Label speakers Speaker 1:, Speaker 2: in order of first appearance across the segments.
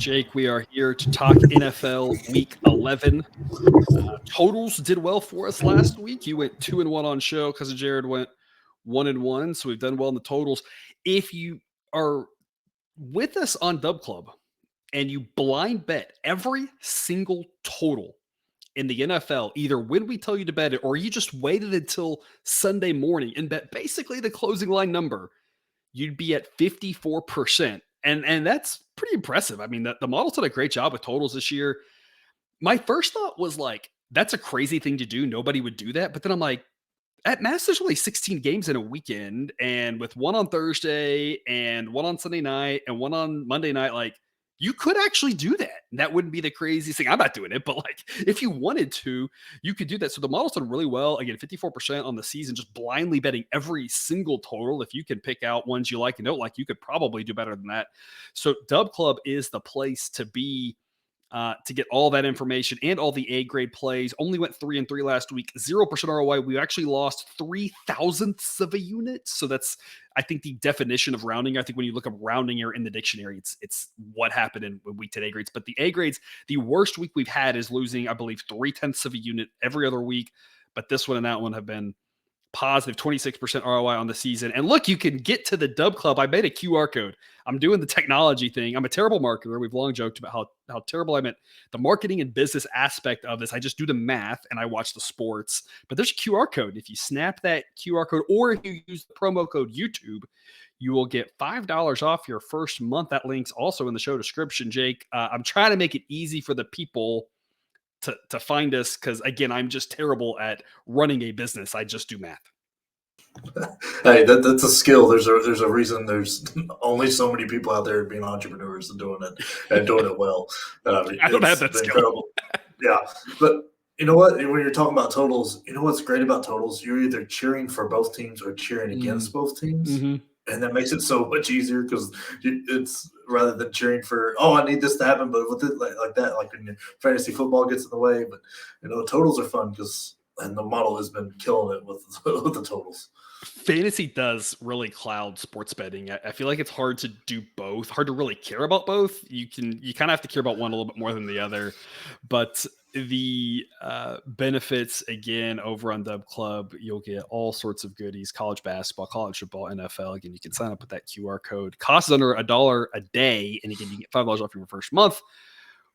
Speaker 1: Jake, we are here to talk NFL Week 11. Totals did well for us last week. You went 2-1 on show. Cousin Jared went 1-1, so we've done well in the totals. If you are with us on Dub Club and you blind bet every single total in the NFL, either when we tell you to bet it or you just waited until Sunday morning and bet basically the closing line number, you'd be at 54%. And that's pretty impressive. I mean, the model's done a great job with totals this year. My first thought was like, that's a crazy thing to do. Nobody would do that. But then I'm like, at mass, there's only 16 games in a weekend. And with one on Thursday and one on Sunday night and one on Monday night, like, you could actually do that. And that wouldn't be the craziest thing. I'm not doing it, but like if you wanted to, you could do that. So the model's done really well. Again, 54% on the season, just blindly betting every single total. If you can pick out ones you like and don't like, you could probably do better than that. So Dub Club is the place to be to get all that information and all the A grade plays. Only went 3-3 last week, 0% ROI. We actually lost 0.003 of a unit. So that's, I think, the definition of rounding. I think when you look up rounding error in the dictionary, it's what happened in week 10 A grades. But the A grades, the worst week we've had is losing, I believe, 0.3 of a unit every other week. But this one and that one have been positive 26% ROI on the season. And look, you can get to the Dub Club. I made a QR code. I'm doing the technology thing. I'm a terrible marketer. We've long joked about how terrible I'm at the marketing and business aspect of this. I just do the math and I watch the sports. But there's a QR code. If you snap that QR code or if you use the promo code YouTube, you will get $5 off your first month. That link's also in the show description, Jake. I'm trying to make it easy for the people to find us because, again, I'm just terrible at running a business. I just do math.
Speaker 2: Hey, that's a skill. There's a reason there's only so many people out there being entrepreneurs and doing it well.
Speaker 1: I don't have that skill.
Speaker 2: Incredible. Yeah, but you know what? When you're talking about totals, you know what's great about totals? You're either cheering for both teams or cheering against both teams.
Speaker 1: Mm-hmm.
Speaker 2: And that makes it so much easier because it's rather than cheering for, I need this to happen, but with it like that, like when fantasy football gets in the way. But totals are fun and the model has been killing it with the totals.
Speaker 1: Fantasy does really cloud sports betting. I feel like it's hard to do both, hard to really care about both. You kind of have to care about one a little bit more than the other, but the benefits, again, over on Dub Club, you'll get all sorts of goodies: college basketball, college football, NFL. Again, you can sign up with that QR code. Costs under $1 a day, and again, you get $5 off your first month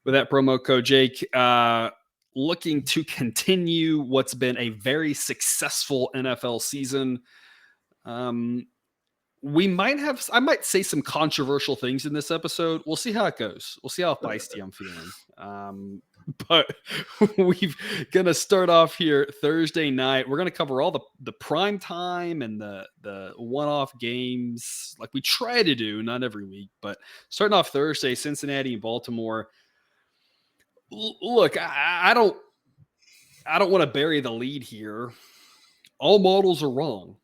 Speaker 1: with that promo code. Jake, looking to continue what's been a very successful NFL season. I might say some controversial things in this episode. We'll see how it goes. We'll see how feisty I'm feeling. But we're going to start off here Thursday night. We're going to cover all the prime time and the one-off games like we try to do, not every week, but starting off Thursday, Cincinnati and Baltimore. Look, I don't want to bury the lead here. All models are wrong,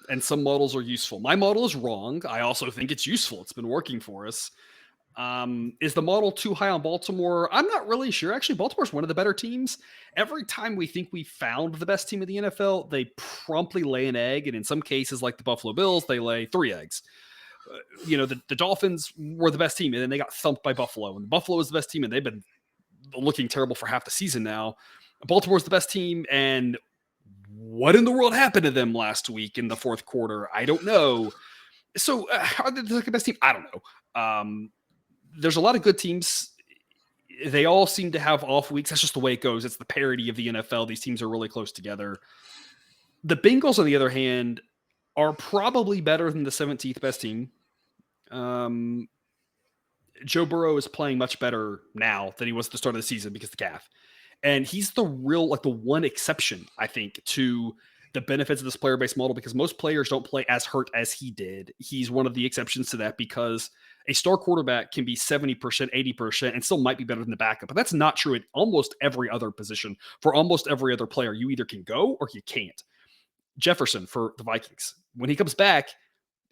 Speaker 1: and some models are useful. My model is wrong. I also think it's useful. It's been working for us. Is the model too high on Baltimore? I'm not really sure. Actually, Baltimore's one of the better teams. Every time we think we found the best team in the NFL, they promptly lay an egg, and in some cases, like the Buffalo Bills, they lay 3 eggs. The Dolphins were the best team, and then they got thumped by Buffalo. And Buffalo is the best team, and they've been looking terrible for half the season now. Baltimore's the best team, and what in the world happened to them last week in the fourth quarter? I don't know. So are they the best team? I don't know. There's a lot of good teams. They all seem to have off weeks. That's just the way it goes. It's the parity of the NFL. These teams are really close together. The Bengals, on the other hand, are probably better than the 17th best team. Joe Burrow is playing much better now than he was at the start of the season because of the calf. And he's the one exception, I think, to the benefits of this player-based model because most players don't play as hurt as he did. He's one of the exceptions to that because a star quarterback can be 70%, 80%, and still might be better than the backup. But that's not true at almost every other position. For almost every other player, you either can go or you can't. Jefferson for the Vikings, when he comes back,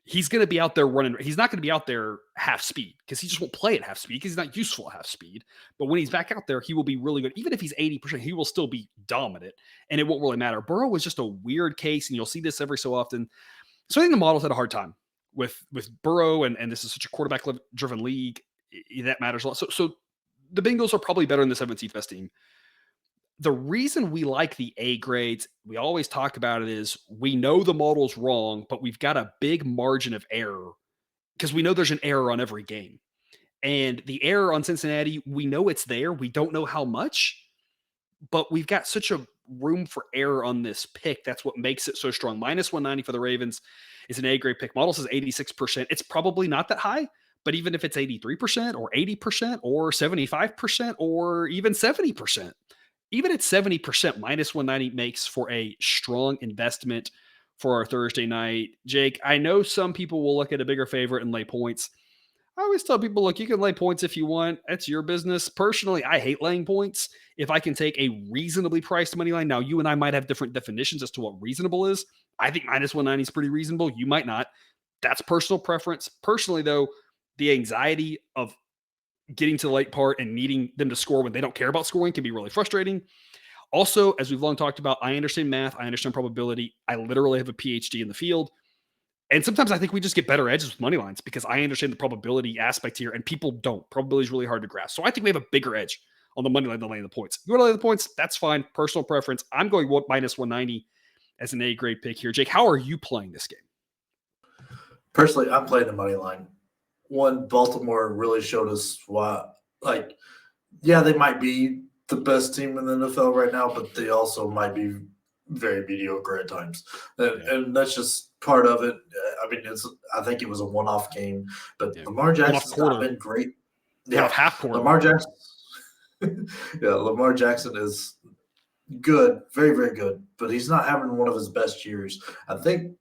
Speaker 1: he's going to be out there running. He's not going to be out there half speed because he just won't play at half speed because he's not useful at half speed. But when he's back out there, he will be really good. Even if he's 80%, he will still be dominant, and it won't really matter. Burrow was just a weird case, and you'll see this every so often. So I think the models had a hard time with Burrow, and this is such a quarterback-driven league. that matters a lot. So the Bengals are probably better than the 17th best team. The reason we like the A grades, we always talk about it, is we know the model's wrong, but we've got a big margin of error because we know there's an error on every game. And the error on Cincinnati, we know it's there. We don't know how much, but we've got such a room for error on this pick. That's what makes it so strong. Minus 190 for the Ravens is an A grade pick. Model says 86%. It's probably not that high, but even if it's 83% or 80% or 75% or even 70%, even at 70%, minus 190 makes for a strong investment for our Thursday night. Jake, I know some people will look at a bigger favorite and lay points. I always tell people, look, you can lay points if you want. That's your business. Personally, I hate laying points. If I can take a reasonably priced money line, now you and I might have different definitions as to what reasonable is. I think minus 190 is pretty reasonable. You might not. That's personal preference. Personally, though, the anxiety of getting to the late part and needing them to score when they don't care about scoring can be really frustrating. Also, as we've long talked about, I understand math. I understand probability. I literally have a PhD in the field. And sometimes I think we just get better edges with money lines because I understand the probability aspect here and people don't. Probability is really hard to grasp. So I think we have a bigger edge on the money line than laying the points. You want to lay the points? That's fine. Personal preference. I'm going minus 190 as an A grade pick here. Jake, how are you playing this game?
Speaker 2: Personally, I'm playing the money line. One, Baltimore really showed us why, they might be the best team in the NFL right now, but they also might be very mediocre at times. And that's just part of it. I think it was a one-off game, but Lamar Jackson's not been great.
Speaker 1: Half quarter.
Speaker 2: Lamar Jackson. Lamar Jackson is good, very, very good, but he's not having one of his best years. I think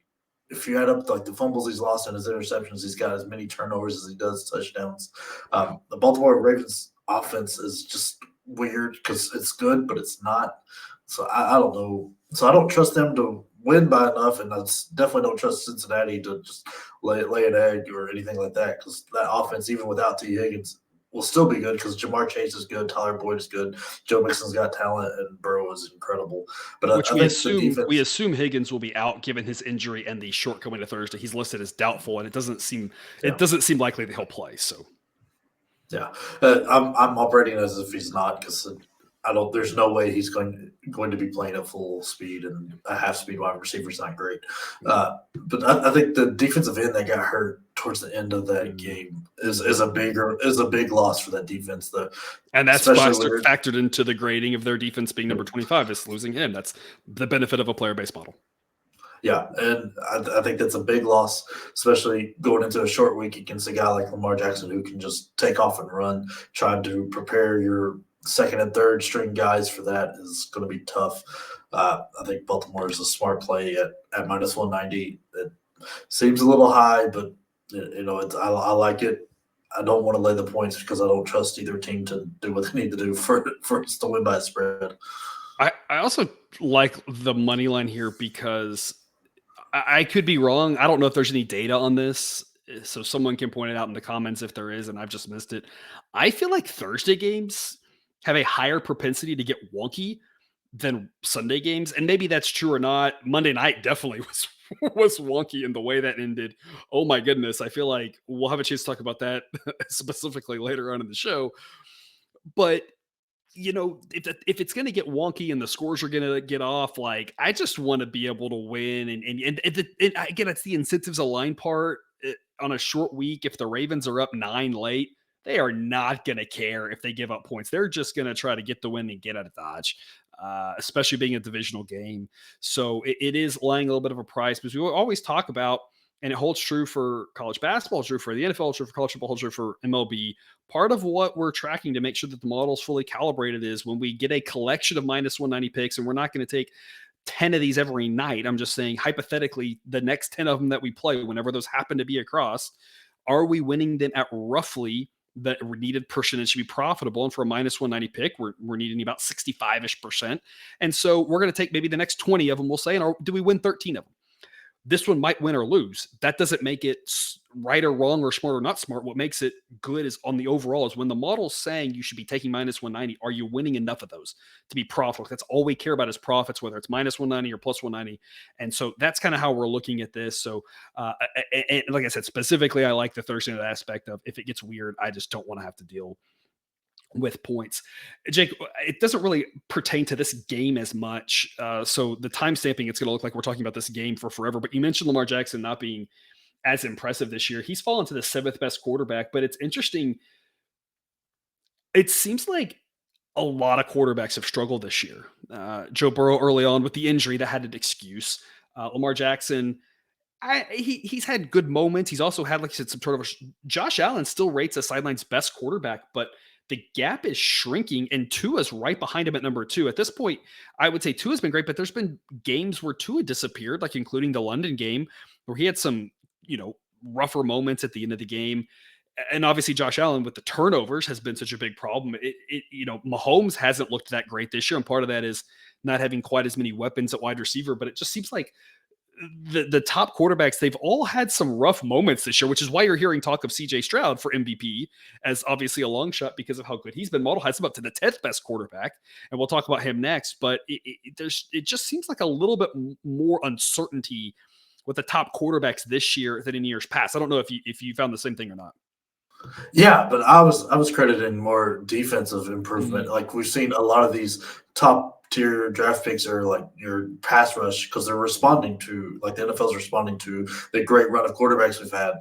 Speaker 2: if you add up the fumbles he's lost and his interceptions, he's got as many turnovers as he does touchdowns. The Baltimore Ravens offense is just weird because it's good, but it's not. So I don't know. So I don't trust them to win by enough, and I definitely don't trust Cincinnati to just lay an egg or anything like that because that offense, even without T. Higgins, will still be good because Jamar Chase is good, Tyler Boyd is good, Joe Mixon's got talent, and Burrow is incredible. But
Speaker 1: Which we assume Higgins will be out given his injury and the shortcoming to Thursday. He's listed as doubtful, and it doesn't seem likely that he'll play. So,
Speaker 2: I'm operating as if he's not because there's no way he's going to be playing at full speed, and a half speed wide receiver is not great. But I think the defensive end that got hurt towards the end of that game is a big loss for that defense.
Speaker 1: And that's factored into the grading of their defense being number 25 is losing him. That's the benefit of a player-based model.
Speaker 2: Yeah, and I think that's a big loss, especially going into a short week against a guy like Lamar Jackson who can just take off and run. Trying to prepare your second and third string guys for that is going to be tough. I think Baltimore is a smart play at minus 190. It seems a little high, but I like it. I don't want to lay the points because I don't trust either team to do what they need to do for us to win by a spread.
Speaker 1: I also like the money line here because I could be wrong. I don't know if there's any data on this, so someone can point it out in the comments if there is, and I've just missed it. I feel like Thursday games have a higher propensity to get wonky than Sunday games. And maybe that's true or not. Monday night definitely was wonky in the way that ended. Oh my goodness. I feel like we'll have a chance to talk about that specifically later on in the show. But if it's going to get wonky and the scores are going to get off, I just want to be able to win. And again, it's the incentives align part on a short week. If the Ravens are up 9 late, they are not going to care if they give up points. They're just going to try to get the win and get out of Dodge, especially being a divisional game. So it is laying a little bit of a price because we always talk about, and it holds true for college basketball, it's true for the NFL, it's true for college football, it's true for MLB. Part of what we're tracking to make sure that the model is fully calibrated is when we get a collection of minus 190 picks, and we're not going to take 10 of these every night. I'm just saying, hypothetically, the next 10 of them that we play, whenever those happen to be across, are we winning them at roughly the needed percentage to be profitable? And for a minus 190 pick, we're needing about 65-ish%. And so we're going to take maybe the next 20 of them, we'll say, and do we win 13 of them? This one might win or lose. That doesn't make it right or wrong or smart or not smart. What makes it good is on the overall is when the model's saying you should be taking minus 190, are you winning enough of those to be profitable? That's all we care about is profits, whether it's minus 190 or plus 190. And so that's kind of how we're looking at this. So, and like I said, specifically, I like the Thursday night aspect of if it gets weird, I just don't want to have to deal with points. Jake, it doesn't really pertain to this game as much. So the time stamping, it's going to look like we're talking about this game for forever. But you mentioned Lamar Jackson not being as impressive this year. He's fallen to the 7th best quarterback, but it's interesting. It seems like a lot of quarterbacks have struggled this year. Joe Burrow early on with the injury that had an excuse. Lamar Jackson, he's had good moments. He's also had, like you said, some turnovers. Josh Allen still rates as sideline's best quarterback, but the gap is shrinking, and Tua's right behind him at number 2. At this point, I would say Tua's been great, but there's been games where Tua disappeared, like including the London game, where he had some, rougher moments at the end of the game. And obviously Josh Allen with the turnovers has been such a big problem. Mahomes hasn't looked that great this year. And part of that is not having quite as many weapons at wide receiver, but it just seems like the top quarterbacks, they've all had some rough moments this year, which is why you're hearing talk of CJ Stroud for MVP as obviously a long shot because of how good he's been. Model has him up to the 10th best quarterback, and we'll talk about him next. But it just seems like a little bit more uncertainty with the top quarterbacks this year than in years past. I don't know if you found the same thing or not.
Speaker 2: Yeah, but I was crediting more defensive improvement.
Speaker 1: Mm-hmm.
Speaker 2: Like we've seen a lot of these top tier draft picks are like your pass rush because they're responding to, like, the NFL's responding to the great run of quarterbacks we've had.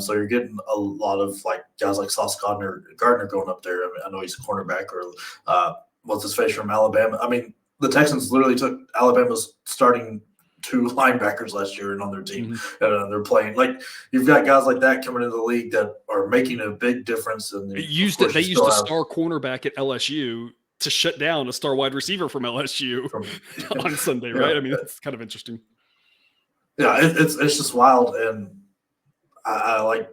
Speaker 2: So you're getting a lot of like guys like Sauce Gardner going up there. I mean, I know he's a cornerback, or what's his face from Alabama. I mean, the Texans literally took Alabama's starting 2 linebackers last year and on their team, and they're playing. Like, you've got guys like that coming into the league that are making a big difference. And
Speaker 1: they used a star cornerback at LSU to shut down a star wide receiver from LSU on Sunday, right? I mean, that's kind of interesting.
Speaker 2: Yeah, it's just wild, and I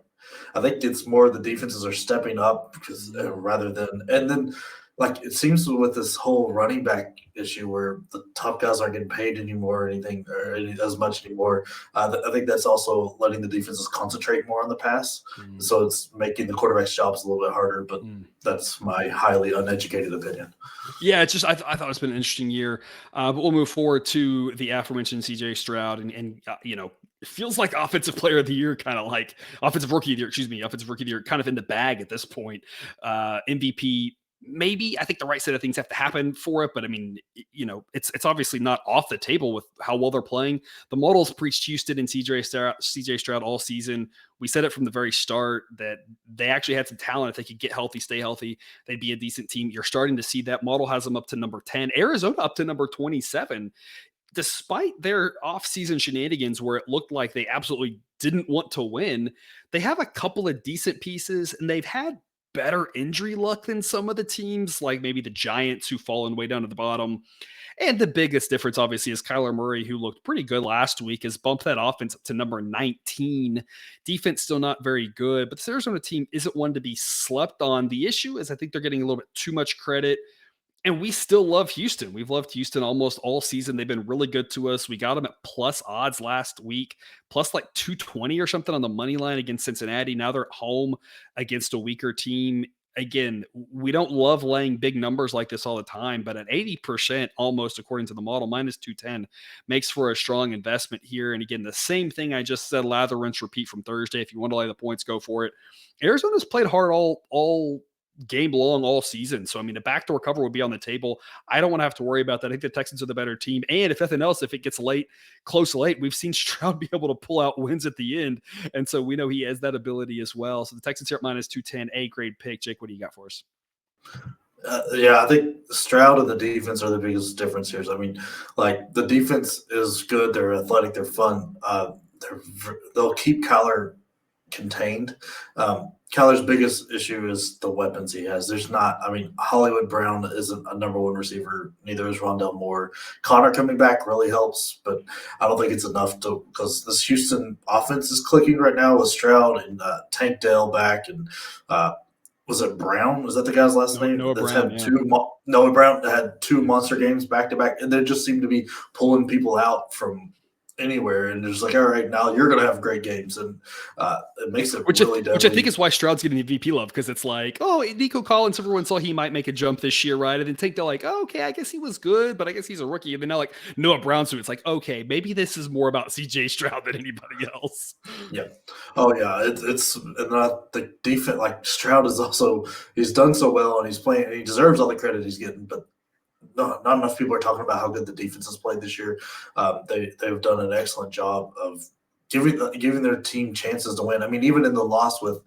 Speaker 2: think it's more the defenses are stepping up because rather than, and then like it seems with this whole running back issue where the top guys aren't getting paid anymore or anything or as much anymore. I think that's also letting the defenses concentrate more on the pass. So it's making the quarterback's jobs a little bit harder, but that's my highly uneducated opinion.
Speaker 1: Yeah, it's just I thought it's been an interesting year, but we'll move forward to the aforementioned CJ Stroud, and it feels like offensive player of the year, kind of like offensive rookie of the year, kind of in the bag at this point. MVP. Maybe I think the right set of things have to happen for it, but I mean, it's obviously not off the table with how well they're playing. The models preached Houston and CJ Stroud all season. We said it from the very start that they actually had some talent. If they could get healthy, stay healthy, they'd be a decent team. You're starting to see that. Model has them up to number 10. Arizona up to number 27. Despite their offseason shenanigans where it looked like they absolutely didn't want to win, they have a couple of decent pieces, and they've had better injury luck than some of the teams, like maybe the Giants, who've fallen way down to the bottom. And the biggest difference, obviously, is Kyler Murray, who looked pretty good last week, has bumped that offense up to number 19. Defense still not very good, but the Arizona team isn't one to be slept on. The issue is I think they're getting a little bit too much credit. And we still love Houston. We've loved Houston almost all season. They've been really good to us. We got them at plus odds last week, plus like 220 or something on the money line against Cincinnati. Now they're at home against a weaker team. Again, we don't love laying big numbers like this all the time, but at 80% almost according to the model, minus 210 makes for a strong investment here. And again, the same thing I just said, lather, rinse, repeat from Thursday. If you want to lay the points, go for it. Arizona's played hard all game long all season. So, I mean, the backdoor cover would be on the table. I don't want to have to worry about that. I think the Texans are the better team. And if nothing else, if it gets close late, we've seen Stroud be able to pull out wins at the end. And so we know he has that ability as well. So the Texans here at minus 210, A grade pick. Jake, what do you got for us?
Speaker 2: Yeah, I think Stroud and the defense are the biggest difference here. I mean, like, the defense is good. They're athletic. They're fun. They'll keep Kyler contained. Kyler's biggest issue is the weapons he has. Hollywood Brown isn't a number 1 receiver. Neither is Rondell Moore. Connor coming back really helps, but I don't think it's enough because this Houston offense is clicking right now with Stroud and Tank Dell back. And was it Brown? Was that the guy's last name?
Speaker 1: Noah Brown,
Speaker 2: Noah Brown had 2 monster games back to back, and they just seem to be pulling people out from anywhere, and it's like, all right, now you're going to have great games, and it makes it
Speaker 1: Which
Speaker 2: really
Speaker 1: I think
Speaker 2: deadly.
Speaker 1: is why Stroud's getting the VP love, because it's like, oh, Nico Collins, everyone saw he might make a jump this year, right? And then they're like, oh, okay, I guess he was good, but I guess he's a rookie. And then now like Noah Brown, so it's like, okay, maybe this is more about CJ Stroud than anybody else.
Speaker 2: Yeah. Oh yeah. It's and the defense. Like Stroud is also, he's done so well, and he's playing. And he deserves all the credit he's getting, but not enough people are talking about how good the defense has played this year. They've done an excellent job of giving their team chances to win. I mean, even in the loss with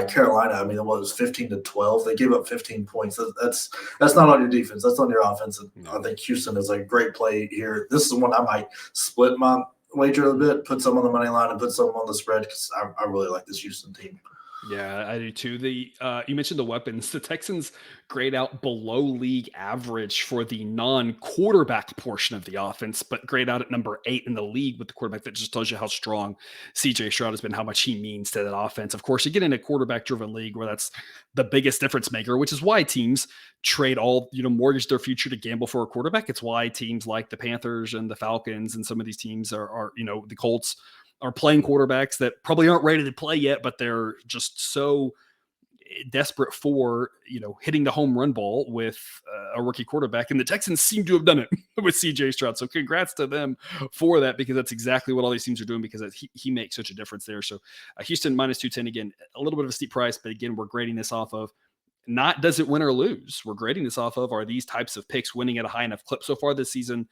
Speaker 2: Carolina, I mean, it was 15-12. They gave up 15 points. That's not on your defense. That's on your offense. And I think Houston is a great play here. This is one I might split my wager a bit, put some on the money line and put some on the spread, because I really like this Houston team.
Speaker 1: Yeah, I do too. You mentioned the weapons. The Texans grade out below league average for the non-quarterback portion of the offense, but grade out at number 8 in the league with the quarterback. That just tells you how strong CJ Stroud has been, how much he means to that offense. Of course, you get in a quarterback-driven league where that's the biggest difference maker, which is why teams trade mortgage their future to gamble for a quarterback. It's why teams like the Panthers and the Falcons and some of these teams are the Colts are playing quarterbacks that probably aren't ready to play yet, but they're just so desperate for, hitting the home run ball with a rookie quarterback. And the Texans seem to have done it with CJ Stroud. So congrats to them for that, because that's exactly what all these teams are doing, because he makes such a difference there. So Houston minus 210, again, a little bit of a steep price, but again, we're grading this off of not does it win or lose. We're grading this off of, are these types of picks winning at a high enough clip so far this season?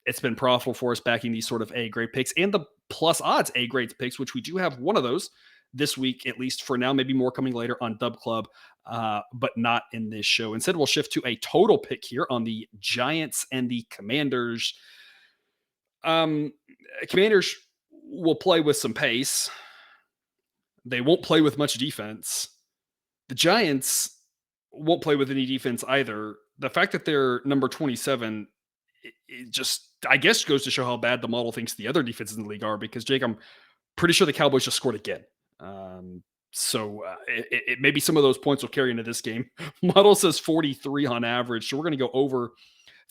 Speaker 1: It's been profitable for us backing these sort of A grade picks and the plus odds A grades picks, which we do have one of those this week, at least for now, maybe more coming later on Dub Club, but not in this show. Instead, we'll shift to a total pick here on the Giants and the Commanders. Commanders will play with some pace. They won't play with much defense. The Giants won't play with any defense either. The fact that they're number 27, it just, I guess, goes to show how bad the model thinks the other defenses in the league are, because Jake, I'm pretty sure the Cowboys just scored again. So maybe some of those points will carry into this game. Model says 43 on average. So we're going to go over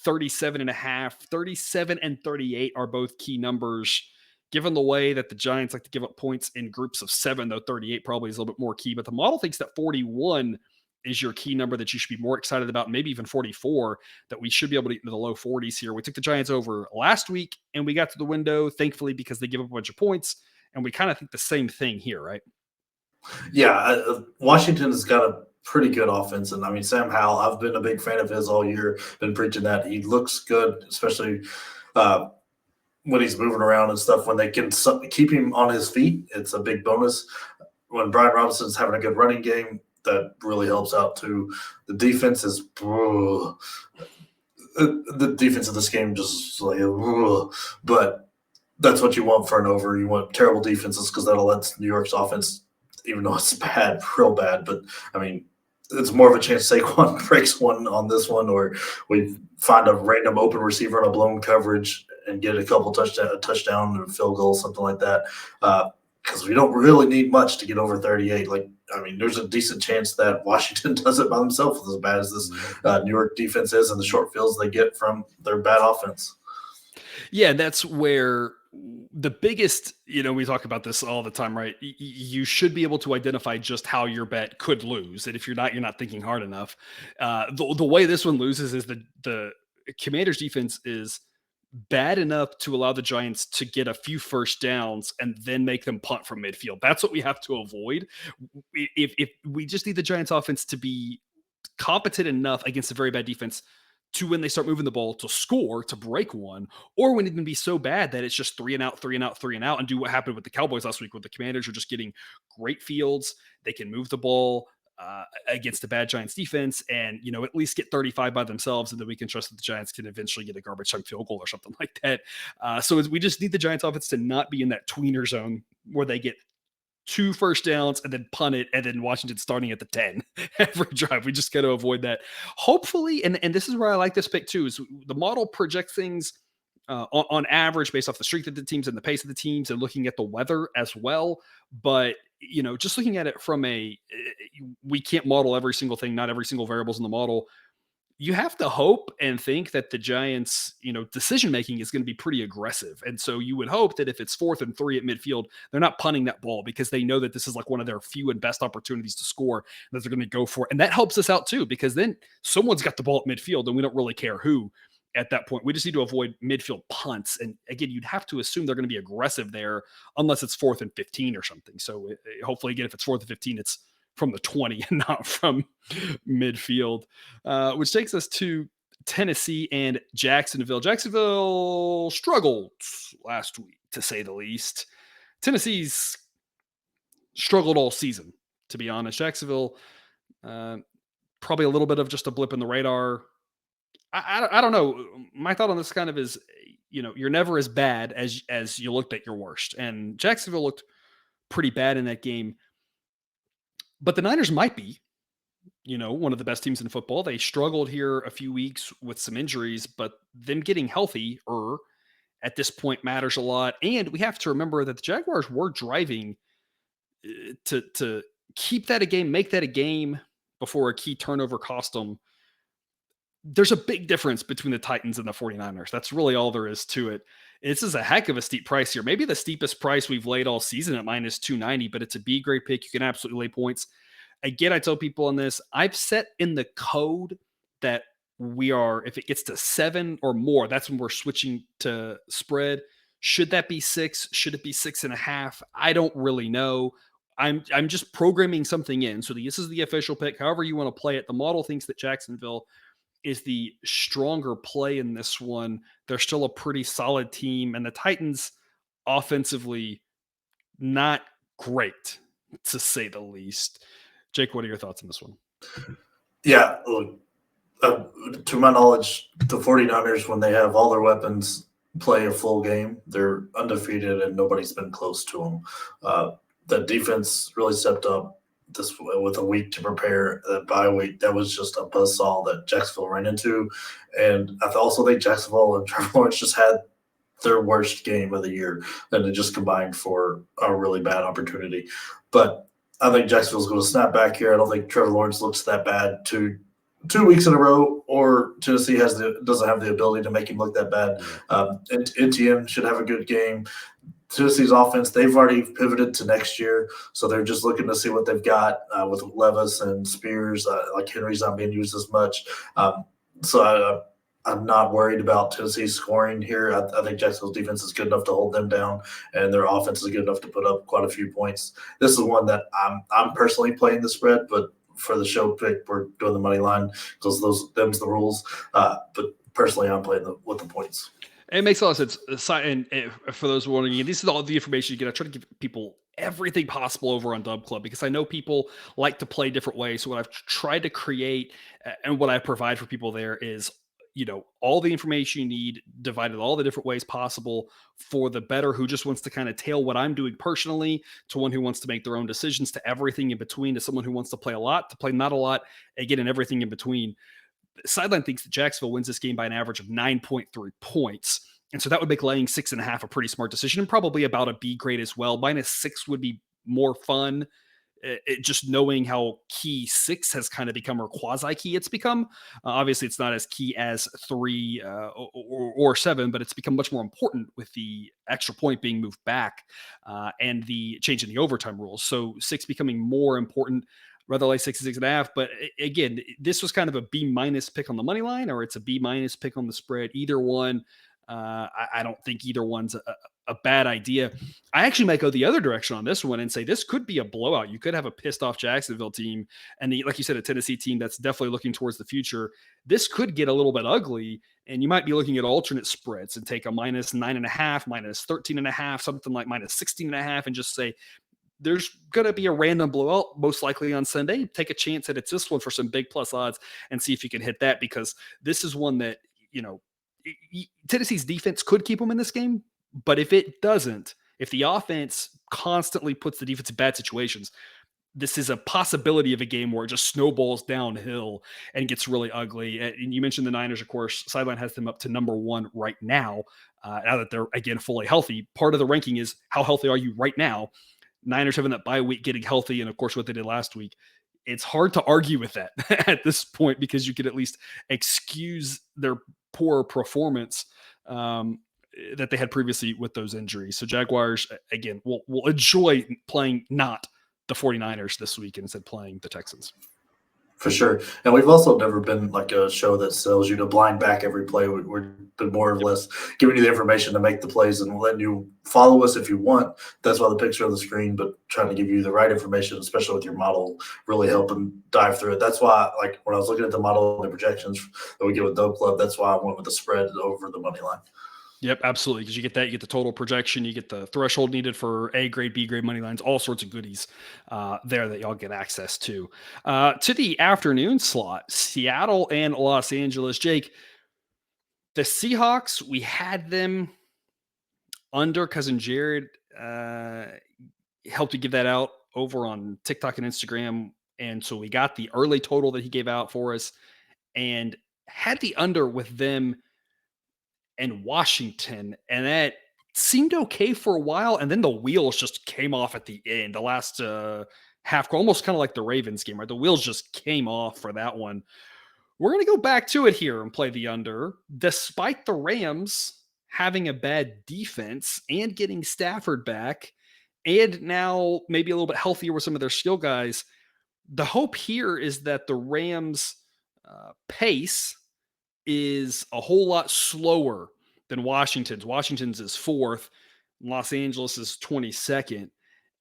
Speaker 1: 37.5. 37 and 38 are both key numbers. Given the way that the Giants like to give up points in groups of 7, though 38 probably is a little bit more key. But the model thinks that 41 is your key number that you should be more excited about, maybe even 44, that we should be able to get into the low 40s here. We took the Giants over last week, and we got to the window, thankfully, because they give up a bunch of points. And we kind of think the same thing here, right?
Speaker 2: Yeah, Washington has got a pretty good offense, and I mean Sam Howell, I've been a big fan of his all year. Been preaching that he looks good, especially when he's moving around and stuff. When they can keep him on his feet, it's a big bonus. When Brian Robinson's having a good running game, that really helps out too. The defense is the defense of this game just like, but that's what you want for an over. You want terrible defenses, because that'll let New York's offense, even though it's bad, real bad. But I mean, it's more of a chance Saquon breaks one on this one, or we find a random open receiver on a blown coverage and get a couple touchdown or field goal, something like that. Because we don't really need much to get over 38. Like, I mean, there's a decent chance that Washington does it by themselves, as bad as this New York defense is, and the short fields they get from their bad offense.
Speaker 1: Yeah, that's where the biggest, we talk about this all the time, right? You should be able to identify just how your bet could lose. And if you're not thinking hard enough. The way this one loses is the Commanders defense is bad enough to allow the Giants to get a few first downs and then make them punt from midfield. That's what we have to avoid. If we just need the Giants offense to be competent enough against a very bad defense to, when they start moving the ball, to score, to break one, or when it can be so bad that it's just 3 and out, 3 and out, 3 and out, and do what happened with the Cowboys last week, where the Commanders are just getting great fields. They can move the ball against a bad Giants defense and, at least get 35 by themselves. And then we can trust that the Giants can eventually get a garbage time field goal or something like that. So we just need the Giants offense to not be in that tweener zone where they get 2 first downs and then punt it, and then Washington starting at the 10 every drive. We just got to avoid that. Hopefully, and this is where I like this pick too, is the model projects things on average based off the strength of the teams and the pace of the teams, and looking at the weather as well. But, just looking at it from we can't model every single thing, not every single variables in the model. you have to hope and think that the Giants, decision making is going to be pretty aggressive. And so you would hope that if it's 4th and 3 at midfield, they're not punting that ball because they know that this is like one of their few and best opportunities to score that they're going to go for. And that helps us out too, because then someone's got the ball at midfield and we don't really care who at that point. We just need to avoid midfield punts. And again, you'd have to assume they're going to be aggressive there unless it's 4th and 15 or something. So hopefully, again, if it's 4th and 15, it's from the 20 and not from midfield, which takes us to Tennessee and Jacksonville. Jacksonville struggled last week, to say the least. Tennessee's struggled all season, to be honest. Jacksonville, probably a little bit of just a blip in the radar. I don't know. My thought on this kind of is, you're never as bad as you looked at your worst. And Jacksonville looked pretty bad in that game. But the Niners might be, one of the best teams in football. They struggled here a few weeks with some injuries, but them getting healthy at this point matters a lot. And we have to remember that the Jaguars were driving to keep that a game, make that a game before a key turnover cost them. There's a big difference between the Titans and the 49ers. That's really all there is to it. This is a heck of a steep price here. Maybe the steepest price we've laid all season at minus 290, but it's a B grade pick. You can absolutely lay points. Again, I tell people on this, I've set in the code that we are, if it gets to 7 or more, that's when we're switching to spread. Should that be 6? Should it be 6.5? I don't really know. I'm just programming something in. So this is the official pick. However you want to play it. The model thinks that Jacksonville is the stronger play in this one. They're still a pretty solid team, and the Titans offensively not great, to say the least. Jake, what are your thoughts on this one?
Speaker 2: Yeah, look, to my knowledge, the 49ers, when they have all their weapons, play a full game. They're undefeated, and nobody's been close to them. The defense really stepped up this with a week to prepare. That bye week, that was just a buzzsaw that Jacksonville ran into. And I also think Jacksonville and Trevor Lawrence just had their worst game of the year, and it just combined for a really bad opportunity. But I think Jacksonville's going to snap back here. I don't think Trevor Lawrence looks that bad two weeks in a row, or Tennessee doesn't have the ability to make him look that bad. And NTM should have a good game. Tennessee's offense, they've already pivoted to next year, so they're just looking to see what they've got with Levis and Spears. Like Henry's not being used as much. So I'm not worried about Tennessee scoring here. I think Jacksonville's defense is good enough to hold them down, and their offense is good enough to put up quite a few points. This is one that I'm personally playing the spread, but for the show pick, we're doing the money line because them's the rules. But personally, I'm playing with the points.
Speaker 1: It makes a lot of sense. And for those wondering, this is all the information you get. I try to give people everything possible over on Dub Club because I know people like to play different ways. So what I've tried to create and what I provide for people there is, all the information you need divided all the different ways possible for the bettor who just wants to kind of tail what I'm doing personally to one who wants to make their own decisions, to everything in between, to someone who wants to play a lot, to play not a lot, again, and everything in between. Sideline thinks that Jacksonville wins this game by an average of 9.3 points. And so that would make laying 6.5 a pretty smart decision, and probably about a B grade as well. -6 would be more fun. Just knowing how key 6 has kind of become, or quasi key it's become. Obviously, it's not as key as 3 or 7, but it's become much more important with the extra point being moved back and the change in the overtime rules. So 6 becoming more important. Rather like 6 and 6.5. But again, this was kind of a B- pick on the money line, or it's a B- pick on the spread. Either one, I don't think either one's a bad idea. I actually might go the other direction on this one and say this could be a blowout. You could have a pissed off Jacksonville team, and like you said, a Tennessee team that's definitely looking towards the future. This could get a little bit ugly, and you might be looking at alternate spreads and take a -9.5, -13.5, something like -16.5, and just say, there's going to be a random blowout, most likely on Sunday. Take a chance that it's this one for some big plus odds and see if you can hit that, because this is one that, Tennessee's defense could keep them in this game. But if it doesn't, if the offense constantly puts the defense in bad situations, this is a possibility of a game where it just snowballs downhill and gets really ugly. And you mentioned the Niners, of course. Sideline has them up to number 1 right now that they're, again, fully healthy. Part of the ranking is how healthy are you right now? Niners having that bye week, getting healthy, and of course what they did last week. it's hard to argue with that at this point because you could at least excuse their poor performance that they had previously with those injuries. So Jaguars, again, will enjoy playing not the 49ers this week and instead playing the Texans.
Speaker 2: For sure. And we've also never been like a show that tells you to blind back every play. We've been more or less giving you the information to make the plays and letting you follow us if you want. That's why the picture on the screen, but trying to give you the right information, especially with your model, really helping dive through it. That's why, like, when I was looking at the model and the projections that we get with Dope Club, that's why I went with the spread over the money line.
Speaker 1: Yep, absolutely. Because you get that, you get the total projection, you get the threshold needed for A grade, B grade money lines, all sorts of goodies there that y'all get access to. To the afternoon slot, Seattle and Los Angeles. Jake, the Seahawks, we had them under. Cousin Jared helped to give that out over on TikTok and Instagram. And so we got the early total that he gave out for us and had the under with them and Washington, and that seemed okay for a while, and then the wheels just came off at the end. The last half, almost kind of like the Ravens game, right? The wheels just came off for that one. We're going to go back to it here and play the under, despite the Rams having a bad defense and getting Stafford back, and now maybe a little bit healthier with some of their skill guys. The hope here is that the Rams' pace is a whole lot slower than Washington's. Washington's is 4th. Los Angeles is 22nd.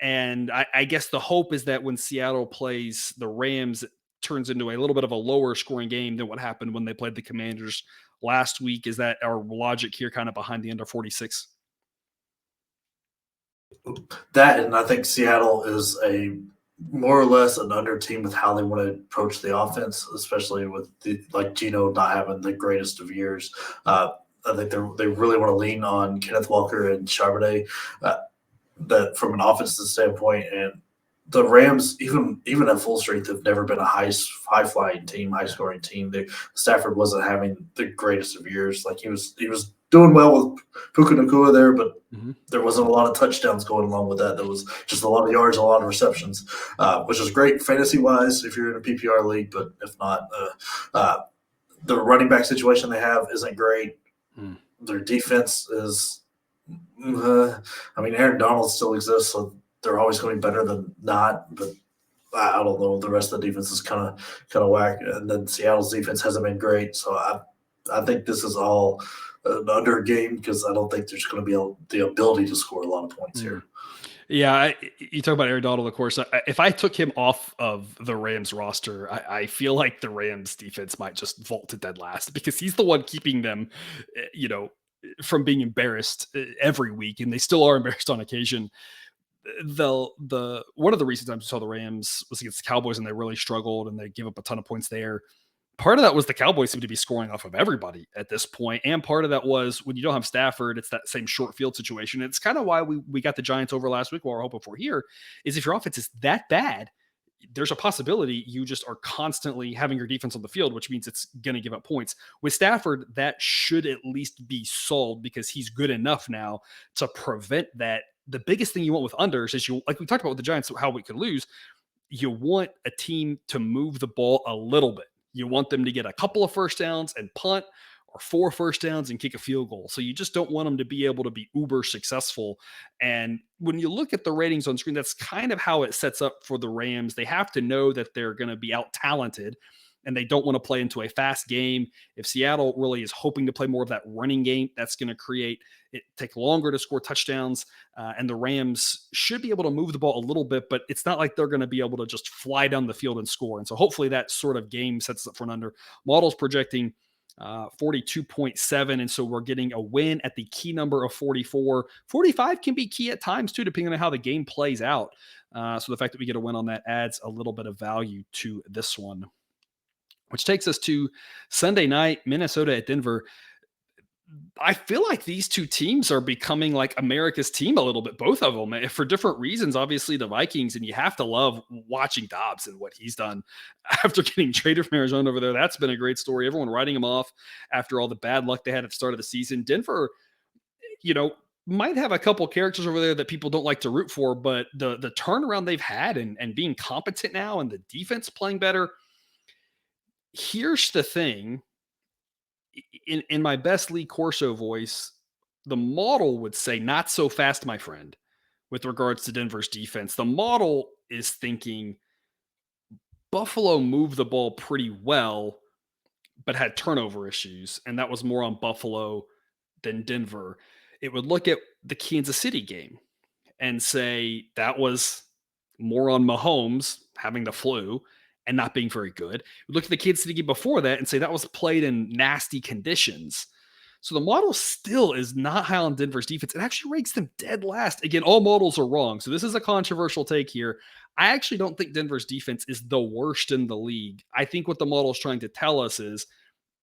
Speaker 1: And I guess the hope is that when Seattle plays the Rams, it turns into a little bit of a lower scoring game than what happened when they played the Commanders last week. Is that our logic here kind of behind the under 46?
Speaker 2: That, and I think Seattle is a more or less an under team with how they want to approach the offense, especially with like Geno not having the greatest of years. I think they really want to lean on Kenneth Walker and Charbonnet that from an offensive standpoint. And the Rams, even at full strength, have never been a high flying team, high scoring team. Stafford wasn't having the greatest of years. Like he was doing well with Puka Nacua there, but there wasn't a lot of touchdowns going along with that. There was just a lot of yards, a lot of receptions, which is great fantasy-wise if you're in a PPR league, but if not, the running back situation they have isn't great. Their defense is Aaron Donald still exists, so they're always going to be better than not, but I don't know. The rest of the defense is kind of whack, and then Seattle's defense hasn't been great, so I think this is all an under game because I don't think there's going to be the ability to score a lot of points here.
Speaker 1: Yeah, you talk about Aaron Donald, of course. If I took him off of the Rams roster, I feel like the Rams defense might just vault to dead last because he's the one keeping them, from being embarrassed every week, and they still are embarrassed on occasion. The one of the reasons I saw the Rams was against the Cowboys, and they really struggled, and they give up a ton of points there. Part of that was the Cowboys seem to be scoring off of everybody at this point. And part of that was when you don't have Stafford, it's that same short field situation. It's kind of why we got the Giants over last week. What we're hoping for here is if your offense is that bad, there's a possibility you just are constantly having your defense on the field, which means it's going to give up points. With Stafford, that should at least be solved because he's good enough now to prevent that. The biggest thing you want with unders is like we talked about with the Giants, how we could lose. You want a team to move the ball a little bit. You want them to get a couple of first downs and punt, or 4 first downs and kick a field goal. So you just don't want them to be able to be uber successful. And when you look at the ratings on screen, that's kind of how it sets up for the Rams. They have to know that they're going to be out talented and they don't want to play into a fast game. If Seattle really is hoping to play more of that running game, that's going to create it take longer to score touchdowns. And the Rams should be able to move the ball a little bit, but it's not like they're going to be able to just fly down the field and score. And so hopefully that sort of game sets up for an under. Models projecting 42.7. And so we're getting a win at the key number of 44. 45 can be key at times too, depending on how the game plays out. So the fact that we get a win on that adds a little bit of value to this one. Which takes us to Sunday night, Minnesota at Denver. I feel like these two teams are becoming like America's team a little bit, both of them, for different reasons. Obviously, the Vikings, and you have to love watching Dobbs and what he's done after getting traded from Arizona over there. That's been a great story. Everyone writing him off after all the bad luck they had at the start of the season. Denver, might have a couple characters over there that people don't like to root for, but the turnaround they've had and being competent now and the defense playing better. Here's the thing. In my best Lee Corso voice, the model would say not so fast, my friend, with regards to Denver's defense. The model is thinking Buffalo moved the ball pretty well, but had turnover issues, and that was more on Buffalo than Denver. It would look at the Kansas City game and say that was more on Mahomes having the flu and not being very good. We look at the Kansas City game before that and say that was played in nasty conditions. So the model still is not high on Denver's defense. It actually ranks them dead last. Again, all models are wrong. So this is a controversial take here. I actually don't think Denver's defense is the worst in the league. I think what the model is trying to tell us is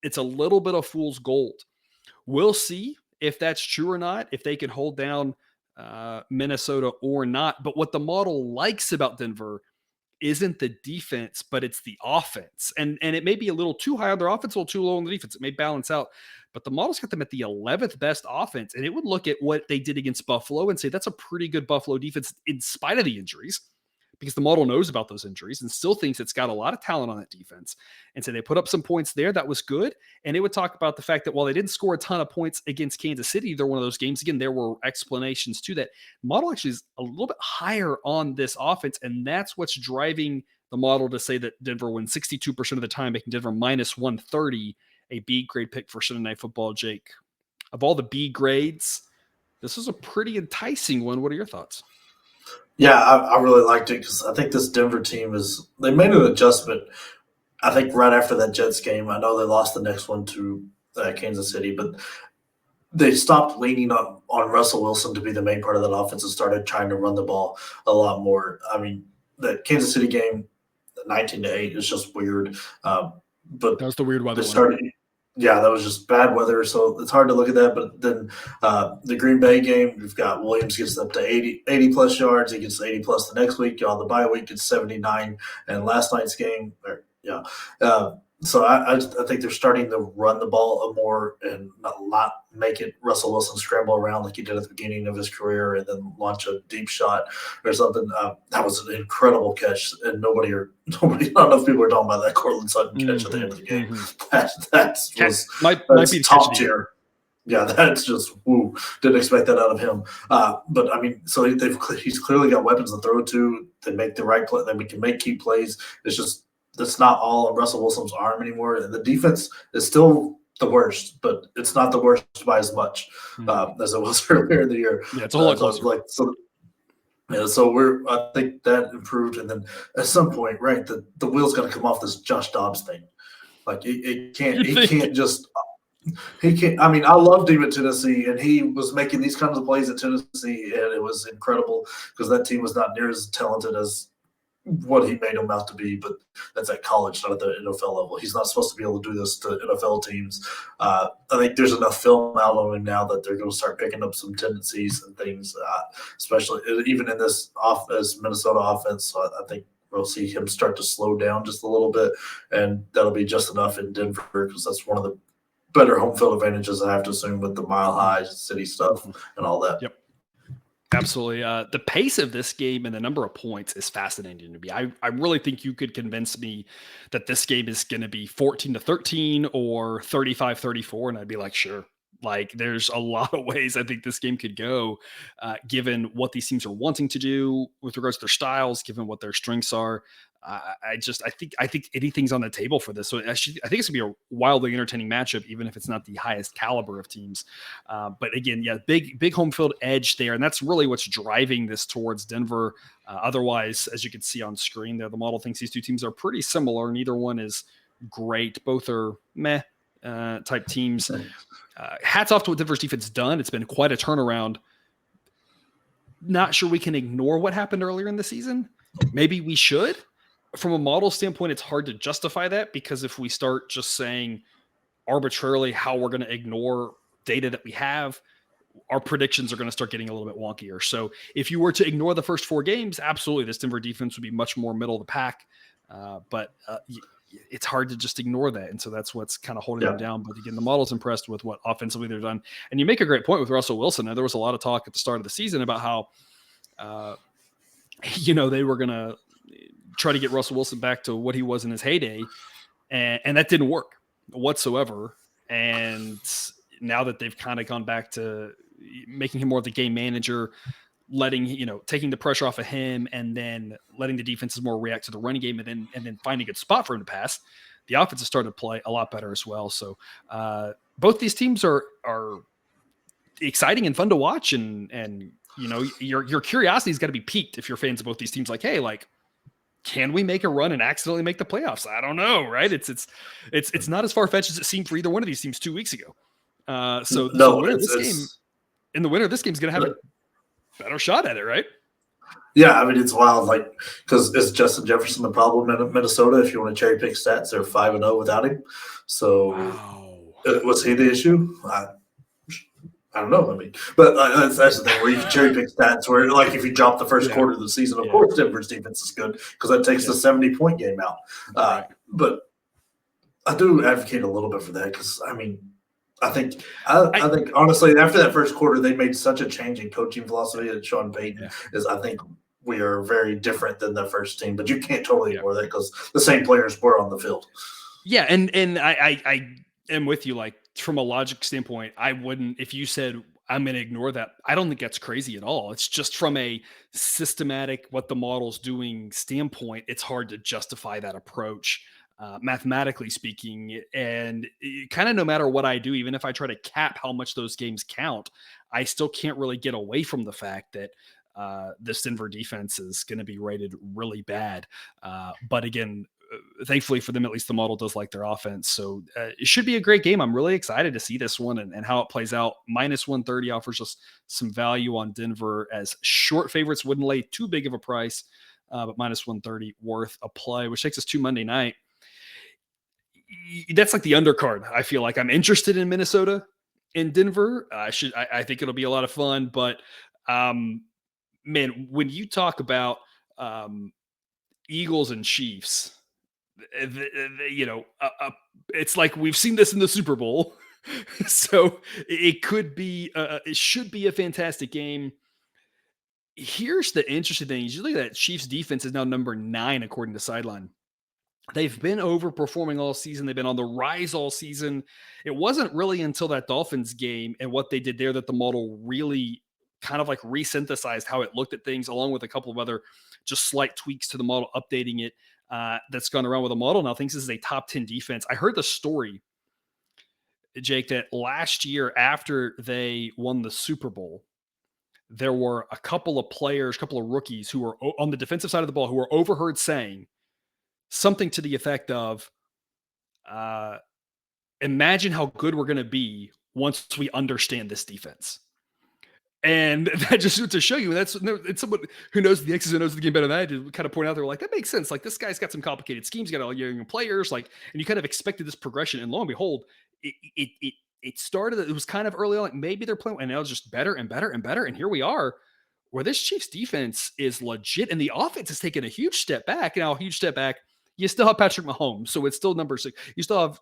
Speaker 1: it's a little bit of fool's gold. We'll see if that's true or not, if they can hold down Minnesota or not. But what the model likes about Denver isn't the defense, but it's the offense. And it may be a little too high on their offense, a little too low on the defense. It may balance out. But the model's got them at the 11th best offense. And it would look at what they did against Buffalo and say that's a pretty good Buffalo defense in spite of the injuries, because the model knows about those injuries and still thinks it's got a lot of talent on that defense. And so they put up some points there. That was good. And it would talk about the fact that while they didn't score a ton of points against Kansas City, they're one of those games. Again, there were explanations to that. Model actually is a little bit higher on this offense. And that's what's driving the model to say that Denver wins 62% of the time, making Denver minus 130, a B grade pick for Sunday Night Football. Jake, of all the B grades, this is a pretty enticing one. What are your thoughts?
Speaker 2: Yeah, I really liked it because I think this Denver team they made an adjustment. I think right after that Jets game, I know they lost the next one to Kansas City, but they stopped leaning on Russell Wilson to be the main part of that offense and started trying to run the ball a lot more. I mean, the Kansas City game, 19-8, is just weird. But
Speaker 1: that was the weird weather
Speaker 2: one. Yeah, that was just bad weather, so it's hard to look at that. But then the Green Bay game, we've got Williams gets up to 80-plus yards. He gets 80-plus the next week. On the bye week, it's 79. And last night's game, so I think they're starting to run the ball more and not make it Russell Wilson scramble around like he did at the beginning of his career and then launch a deep shot or something. That was an incredible catch, and nobody, not enough people are talking about that Cortland Sutton catch at the end of the game. That might be top tier. Yeah, that's just woo. Didn't expect that out of him. But I mean, so he's clearly got weapons to throw to. They make the right play. They can make key plays. It's just that's not all on Russell Wilson's arm anymore. And the defense is still the worst, but it's not the worst by as much as it was earlier in the year.
Speaker 1: Yeah, it's a whole lot closer.
Speaker 2: So I think that improved. And then at some point, right, the wheel's got to come off this Josh Dobbs thing. Like he can't just. He can't. I mean, I loved him at Tennessee, and he was making these kinds of plays at Tennessee, and it was incredible because that team was not near as talented as what he made him out to be. But that's at college, not at the NFL level. He's not supposed to be able to do this to NFL teams. I think there's enough film out on him now that they're going to start picking up some tendencies and things, especially even in this Minnesota offense. So I think we'll see him start to slow down just a little bit, and that'll be just enough in Denver because that's one of the better home field advantages, I have to assume, with the Mile High City stuff and all that.
Speaker 1: Yep. Absolutely. The pace of this game and the number of points is fascinating to me. I really think you could convince me that this game is going to be 14-13 or 35-34. And I'd be like, sure. Like there's a lot of ways I think this game could go, given what these teams are wanting to do with regards to their styles, given what their strengths are. I think anything's on the table for this. So I think it's gonna be a wildly entertaining matchup, even if it's not the highest caliber of teams. But again, yeah, big home field edge there, and that's really what's driving this towards Denver. Otherwise, as you can see on screen there, the model thinks these two teams are pretty similar. Neither one is great. Both are meh type teams. Hats off to what Denver's defense done. It's been quite a turnaround. Not sure we can ignore what happened earlier in the season. Maybe we should. From a model standpoint, it's hard to justify that because if we start just saying arbitrarily how we're going to ignore data that we have, our predictions are going to start getting a little bit wonkier. So if you were to ignore the first four games, absolutely, this Denver defense would be much more middle of the pack. But it's hard to just ignore that. And so that's what's kind of holding them down. But again, the model's impressed with what offensively they've done. And you make a great point with Russell Wilson. Now, there was a lot of talk at the start of the season about how, they were going to try to get Russell Wilson back to what he was in his heyday. And that didn't work whatsoever. And now that they've kind of gone back to making him more of the game manager, taking the pressure off of him, and then letting the defenses more react to the running game, and then finding a good spot for him to pass, the offense has started to play a lot better as well. So both these teams are exciting and fun to watch, and your curiosity's got to be piqued if you're fans of both these teams. Like, hey, can we make a run and accidentally make the playoffs? I don't know, right? It's not as far-fetched as it seemed for either one of these teams 2 weeks ago. So the winner of this game is going to have a better shot at it, right?
Speaker 2: Yeah, I mean, it's wild, because is Justin Jefferson the problem in Minnesota? If you want to cherry pick stats, they're 5-0 without him. So was he the issue? I don't know. I mean, but that's the thing where you can cherry pick stats where, if you drop the first quarter of the season, of course Denver's defense is good because that takes the 70-point game out. But I do advocate a little bit for that because, I mean, I think honestly, after that first quarter, they made such a change in coaching philosophy that Sean Payton is. I think we are very different than the first team, but you can't totally ignore that because the same players were on the field.
Speaker 1: Yeah, and I am with you. From a logic standpoint, I wouldn't. If you said I'm going to ignore that, I don't think that's crazy at all. It's just from a systematic, what the model's doing standpoint, it's hard to justify that approach. Mathematically speaking, and kind of no matter what I do, even if I try to cap how much those games count, I still can't really get away from the fact that this Denver defense is going to be rated really bad. But again, thankfully for them, at least the model does like their offense. So it should be a great game. I'm really excited to see this one and how it plays out. -130 offers us some value on Denver, as short favorites wouldn't lay too big of a price, but -130 worth a play, which takes us to Monday night. That's like the undercard. I feel like I'm interested in Minnesota in Denver. I think it'll be a lot of fun, but man, when you talk about Eagles and Chiefs, it's like we've seen this in the Super Bowl. So it should be a fantastic game. Here's the interesting thing. You look at that Chiefs defense is now number 9 according to Sideline. They've been overperforming all season. They've been on the rise all season. It wasn't really until that Dolphins game and what they did there that the model really kind of resynthesized how it looked at things, along with a couple of other just slight tweaks to the model, updating it. That's gone around with the model now thinks this is a top 10 defense. I heard the story, Jake, that last year after they won the Super Bowl, there were a couple of players, a couple of rookies who were on the defensive side of the ball who were overheard saying something to the effect of, imagine how good we're going to be once we understand this defense. And that just to show you, it's someone who knows the X's and O's of the game better than I do, kind of point out, they were like, that makes sense. This guy's got some complicated schemes, got all young players, and you kind of expected this progression. And lo and behold, it started, it was kind of early on, maybe they're playing, and now it's just better and better and better. And here we are, where this Chiefs defense is legit, and the offense has taken a huge step back. Now, a huge step back, you still have Patrick Mahomes, so it's still number 6. You still have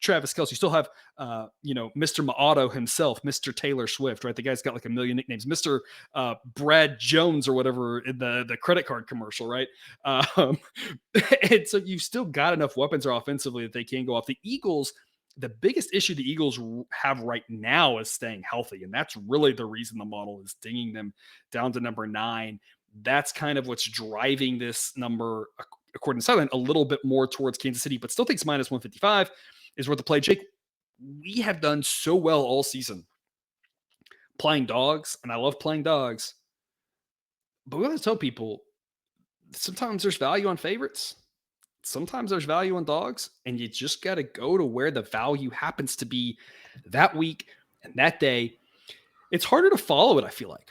Speaker 1: Travis Kelce. You still have, Mr. Maato himself, Mr. Taylor Swift, right? The guy's got a million nicknames, Mr. Brad Jones or whatever in the credit card commercial, right? And so you've still got enough weapons offensively that they can go off. The Eagles, the biggest issue the Eagles have right now is staying healthy, and that's really the reason the model is dinging them down to number 9. That's kind of what's driving this number, according to Sideline, a little bit more towards Kansas City, but still thinks -155 is worth the play. Jake, we have done so well all season playing dogs, and I love playing dogs, but we want to tell people sometimes there's value on favorites. Sometimes there's value on dogs, and you just got to go to where the value happens to be that week and that day. It's harder to follow it, I feel like,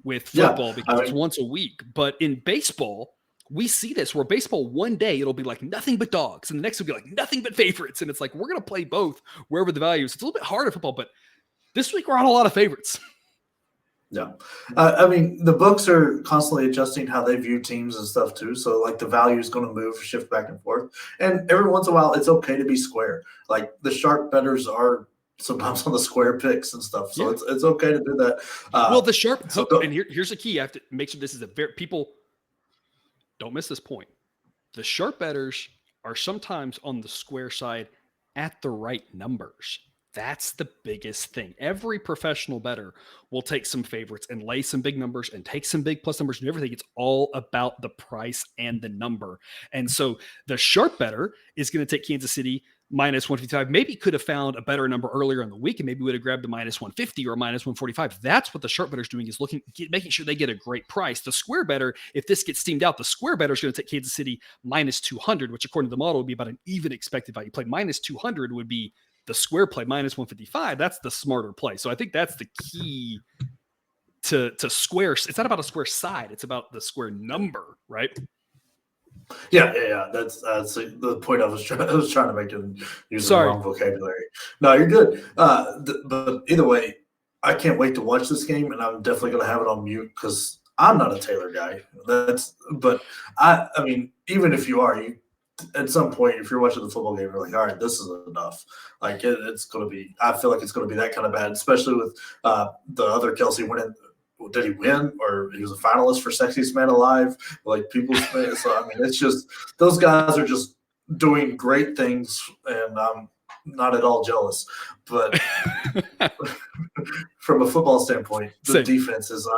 Speaker 1: with football because it's once a week. But in baseball, we see this where baseball one day it'll be nothing but dogs, and the next will be nothing but favorites. And it's we're going to play both wherever the value is. It's a little bit harder football, but this week we're on a lot of favorites.
Speaker 2: Yeah. I mean, the books are constantly adjusting how they view teams and stuff too. So, like, the value is going to move, shift back and forth. And every once in a while, it's okay to be square. Like, the sharp bettors are sometimes on the square picks and stuff. So, it's okay to do that.
Speaker 1: Well, the sharp hook, and here's the key. I have to make sure this is people don't miss this point. The sharp bettors are sometimes on the square side at the right numbers. That's the biggest thing. Every professional bettor will take some favorites and lay some big numbers and take some big plus numbers and everything. It's all about the price and the number. And so the sharp bettor is going to take Kansas City minus 155. Maybe could have found a better number earlier in the week and maybe would have grabbed the minus 150 or minus 145. That's what the sharp bettor is doing, is making sure they get a great price. The square bettor, if this gets steamed out, the square bettor is going to take Kansas City minus 200, which according to the model would be about an even expected value play. Minus 200 would be the square play. Minus 155, that's the smarter play. So I think that's the key to square. It's not about a square side. It's about the square number, right?
Speaker 2: Yeah. That's the point I was trying to make and using the wrong vocabulary. No, you're good. But either way, I can't wait to watch this game, and I'm definitely going to have it on mute because I'm not a Taylor guy. But I mean, even if you are, at some point, if you're watching the football game, you're like, all right, this is enough. Like it's going to be. I feel like it's going to be that kind of bad, especially with the other Kelsey winning. Did he win, or he was a finalist for Sexiest Man Alive? Like people say. So I mean, it's just those guys are just doing great things, and I'm not at all jealous. But from a football standpoint, the defense is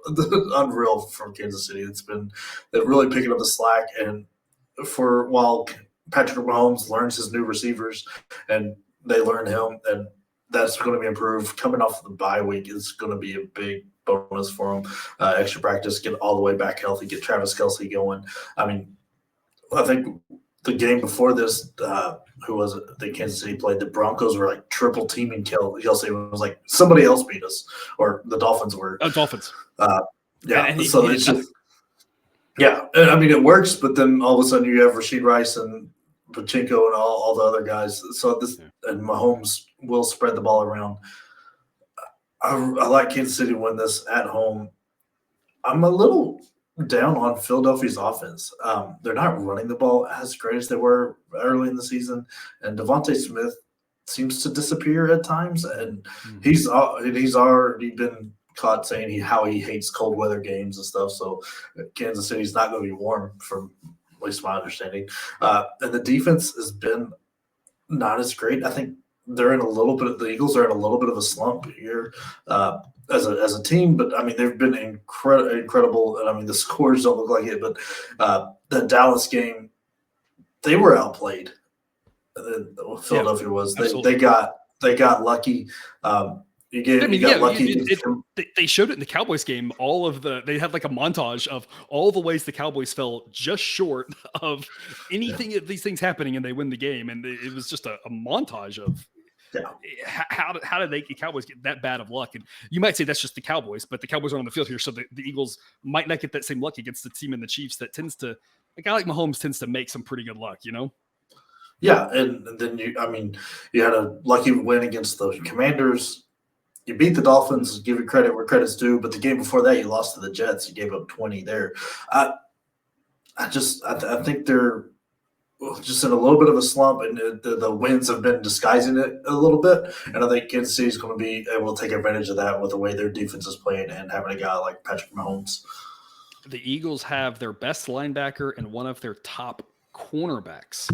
Speaker 2: unreal from Kansas City. They're really picking up the slack, and while Patrick Mahomes learns his new receivers, and they learn him, and that's going to be improved. Coming off the bye week is going to be a big bonus for him. Extra practice, get all the way back healthy, get Travis Kelce going. I mean, I think the game before this, who was it? The Kansas City played. The Broncos were like triple teaming Kelce. It was like somebody else beat us, or the Dolphins were.
Speaker 1: Dolphins.
Speaker 2: Yeah, I mean, it works, but then all of a sudden you have Rashid Rice and Pachinko and all the other guys. And Mahomes will spread the ball around. I like Kansas City to win this at home. I'm a little down on Philadelphia's offense. They're not running the ball as great as they were early in the season, and Devontae Smith seems to disappear at times. And he's already been caught saying how he hates cold weather games and stuff. So Kansas City's not going to be warm, from at least my understanding. And the defense has been not as great. I think the Eagles are in a little bit of a slump here as a team, but I mean, they've been incredible. And I mean, the scores don't look like it, but the Dallas game, they were outplayed. Philadelphia was. They got lucky. Lucky.
Speaker 1: They showed it in the Cowboys game. They had like a montage of all the ways the Cowboys fell just short of anything of these things happening, and they win the game. And it was just a montage of how did the Cowboys get that bad of luck? And you might say that's just the Cowboys, but the Cowboys are on the field here, so the Eagles might not get that same luck against the team in the Chiefs that a guy like Mahomes tends to make some pretty good luck, you know?
Speaker 2: Yeah, and then you had a lucky win against the Commanders. You beat the Dolphins, give you credit where credit's due, but the game before that, you lost to the Jets. You gave up 20 there. I think they're just in a little bit of a slump, and the wins have been disguising it a little bit. And I think Kansas City is going to be able to take advantage of that with the way their defense is playing and having a guy like Patrick Mahomes.
Speaker 1: The Eagles have their best linebacker and one of their top cornerbacks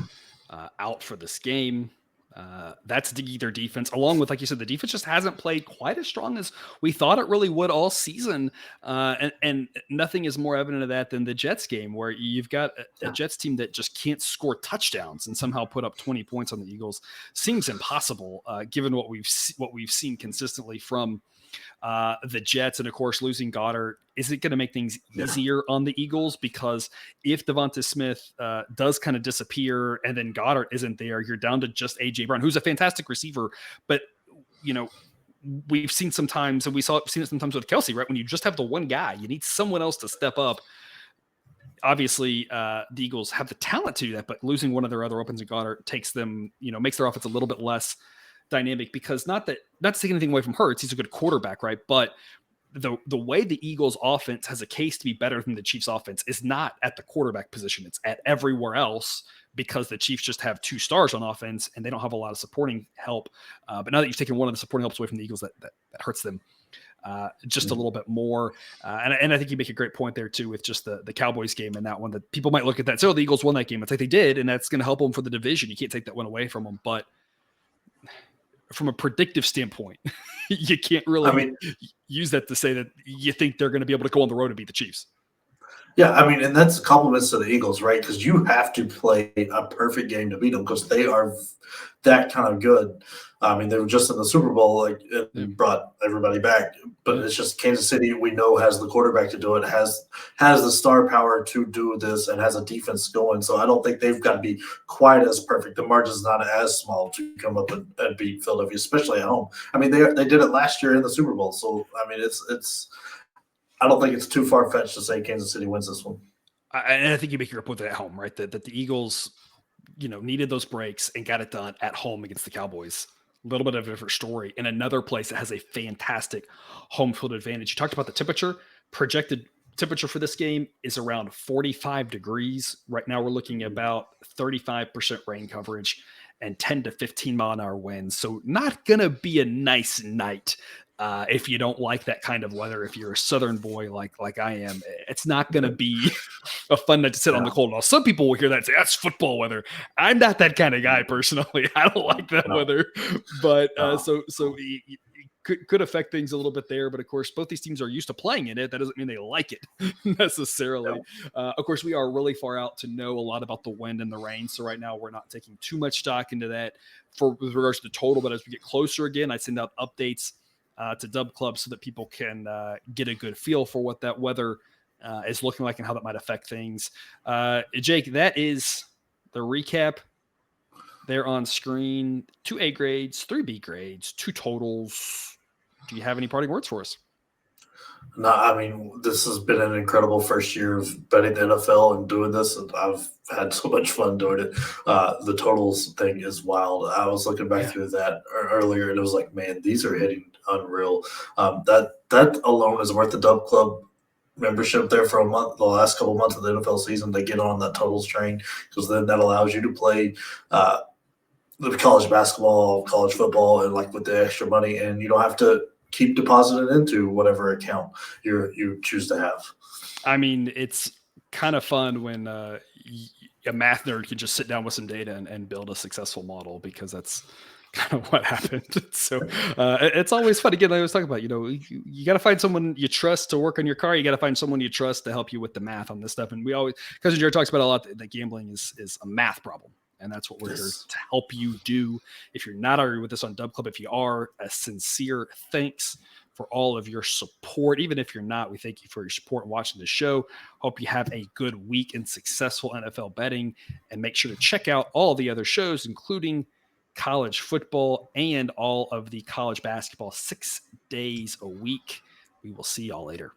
Speaker 1: out for this game. That's their defense, along with, like you said, the defense just hasn't played quite as strong as we thought it really would all season. And nothing is more evident of that than the Jets game, where you've got a Jets team that just can't score touchdowns and somehow put up 20 points on the Eagles. Seems impossible, given what we've seen consistently from the Jets. And of course, losing Goddard, is it going to make things easier on the Eagles? Because if Devonta Smith does kind of disappear and then Goddard isn't there, you're down to just AJ Brown, who's a fantastic receiver. But, we've seen sometimes, and seen it sometimes with Kelce, right? When you just have the one guy, you need someone else to step up. Obviously, the Eagles have the talent to do that, but losing one of their other opens in Goddard takes them, makes their offense a little bit less dynamic, because not to take anything away from Hurts, he's a good quarterback, right? But the way the Eagles offense has a case to be better than the Chiefs offense is not at the quarterback position. It's at everywhere else, because the Chiefs just have 2 stars on offense and they don't have a lot of supporting help. But now that you've taken one of the supporting helps away from the Eagles, that hurts them just a little bit more. And I think you make a great point there too, with just the Cowboys game and that one, that people might look at that. So the Eagles won that game. It's like they did, and that's going to help them for the division. You can't take that one away from them, but from a predictive standpoint, you can't really use that to say that you think they're going to be able to go on the road and beat the Chiefs.
Speaker 2: Yeah, I mean, and that's compliments to the Eagles, right? Because you have to play a perfect game to beat them, because they are that kind of good. I mean, they were just in the Super Bowl, like, it brought everybody back. But it's just Kansas City, we know, has the quarterback to do it, has the star power to do this, and has a defense going. So I don't think they've got to be quite as perfect. The margin's not as small to come up and beat Philadelphia, especially at home. I mean, they did it last year in the Super Bowl. So, I mean, it's I don't think it's too far-fetched to say Kansas City wins this one.
Speaker 1: And I think you make your point at home, right? That the Eagles, needed those breaks and got it done at home against the Cowboys. A little bit of a different story. In another place that has a fantastic home field advantage. You talked about the temperature. Projected temperature for this game is around 45 degrees. Right now we're looking at about 35% rain coverage and 10 to 15 mile an hour winds. So not going to be a nice night. If you don't like that kind of weather, if you're a Southern boy like I am, it's not going to be a fun night to sit on the cold. Now, some people will hear that and say, that's football weather. I'm not that kind of guy personally. I don't like that weather. But so it could affect things a little bit there. But of course, both these teams are used to playing in it. That doesn't mean they like it necessarily. Of course, we are really far out to know a lot about the wind and the rain. So right now we're not taking too much stock into that with regards to the total. But as we get closer again, I send out updates to Dub Club so that people can get a good feel for what that weather is looking like and how that might affect things. Jake, that is the recap there on screen. 2 A grades, 3 B grades, 2 totals. Do you have any parting words for us?
Speaker 2: No, I mean, this has been an incredible first year of betting the NFL and doing this, and I've had so much fun doing it. The totals thing is wild. I was looking back through that earlier, and it was like, man, these are hitting unreal. That alone is worth the Dub Club membership there for a month. The last couple of months of the NFL season, they get on that totals train, because then that allows you to play the college basketball, college football, and like with the extra money, and you don't have to keep depositing into whatever account you choose to have.
Speaker 1: I mean, it's kind of fun when a math nerd can just sit down with some data and build a successful model, because that's kind of what happened. So it's always fun. Again, I was talking about, you got to find someone you trust to work on your car. You got to find someone you trust to help you with the math on this stuff. And we always, Cousin Jared talks about a lot that gambling is a math problem. And that's what we're here to help you do. If you're not already with us on Dub Club, if you are, a sincere thanks for all of your support. Even if you're not, we thank you for your support and watching the show. Hope you have a good week in successful NFL betting. And make sure to check out all the other shows, including college football and all of the college basketball 6 days a week. We will see y'all later.